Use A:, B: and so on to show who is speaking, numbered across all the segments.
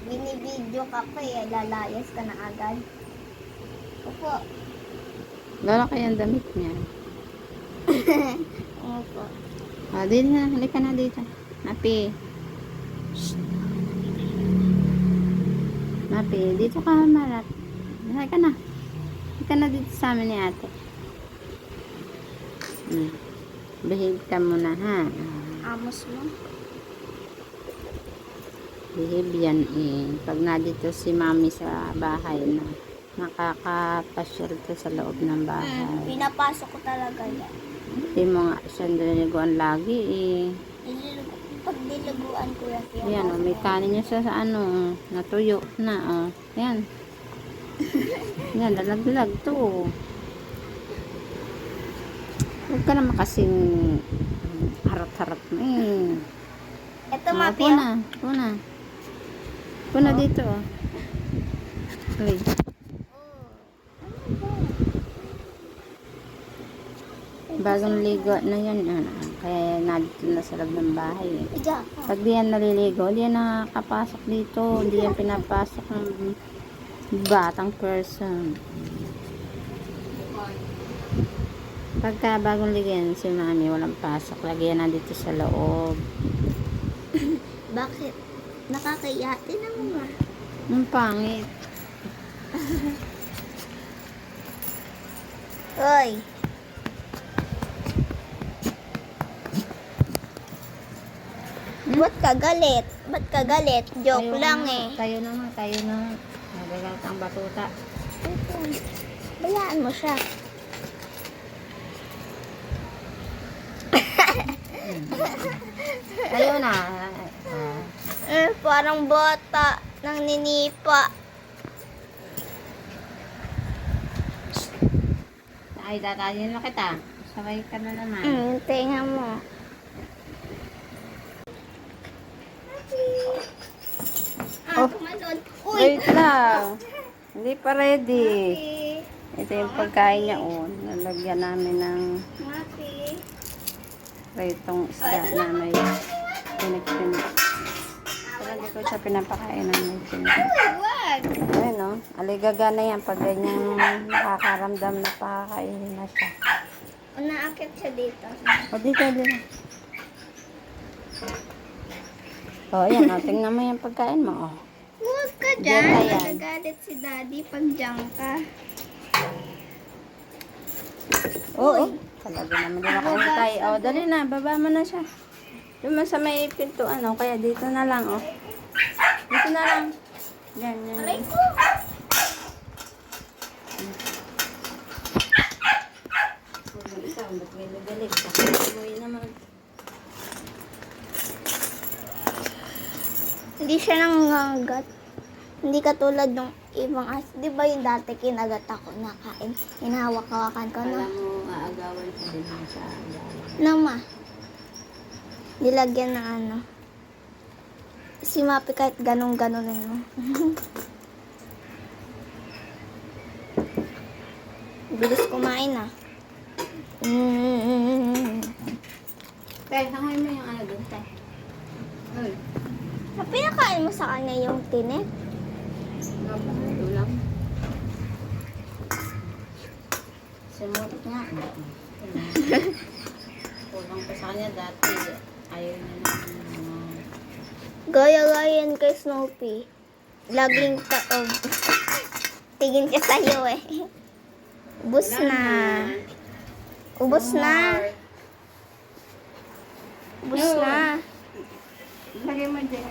A: Binibidyo ka pa eh, lalayas ka na agad. Opo.
B: Lalaki ang damit niya.
A: Opo.
B: Dito na, halika na dito. Mapi. Shh. Mapi, dito ka marat. Halika na. Halika na dito sa amin ni ate. Behave ka muna ha.
A: Amos mo.
B: Behave yan eh. Pag nandito si mami sa bahay na nakakapasyal ka sa loob ng bahay.
A: Pinapasok ko talaga yan.
B: Hindi mo nga siya niliguan lagi eh.
A: Pag nilaguan ko yan,
B: Yan oh, may kanin niya sa ano, natuyo na oh. Yan. Yan, lalaglag to. Huwag ka naman kasing harap-harap mo eh.
A: Ito Mapi.
B: Puna. Puna dito oh. Uy. Bagong ligo na yan. Kaya nandito na sa loob ng bahay eh. Pag di yan naliligo, di yan nakakapasok dito. Di yan pinapasok ng batang person. Pagka bagong ligo yan, si mami walang pasok. Lagi yan nandito sa loob.
A: Bakit? Nakakayate naman.
B: Ang pangit.
A: Hoy. Ba't ka galit? Ba't ka galit? Joke lang eh.
B: Tayo na nga. Nagagat ang batuta.
A: Bayaan mo siya.
B: Tayo na.
A: Parang bata nang ninipa.
B: Ay, datayin na kita. Sabay ka na naman.
A: Tinga mo. Tumalon. Uy!
B: Wait lang. Hindi pa ready. Ito yung pagkain niya. Nalagyan namin ng
A: Mapi.
B: pritong isda na may pinik-pinik. Pero hindi ko siya pinapakain ng may pinik.
A: Wag!
B: Ayun no. Aligaga na yan pag ganyan nakakaramdam na pakakainin na siya.
A: Naakit siya dito.
B: Dito. Ayan. Tingnan mo yung pagkain mo.
A: Huwag ka
B: Diyan
A: dyan.
B: na yan.
A: Nagagalit si daddy pag dyan ka.
B: Oo. Talaga naman din ako antay. Dali na. Baba mo na siya. Doon sa may pintuan. Kaya dito na lang. Dito na lang. Yan.
A: Aray ko! Hindi siya nangangagat. Hindi katulad ng ibang di ba yung dati kinagat ako nakain? Hinahawak-hawakan ko na.
B: Alam mo, aagawan ko din sa agawan.
A: Nama. Nilagyan ng ano. Si Mapi kahit ganun-ganunin mo. Bilis kumain ah.
B: Tay, hangay mo yung ano doon, tay. Uy.
A: Pinakain mo sa kanya yung tinik?
B: Ito lang. Simot nga. Kulang pa sa kanya dati. Ayaw na
A: Gaya-gayan kay Snoopy. Laging tingin ka sa'yo eh. Ubus na. Ubus na. Ubus na.
B: Lagay mo dyan.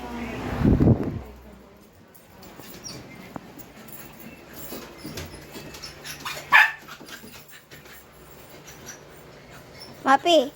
A: Mapi,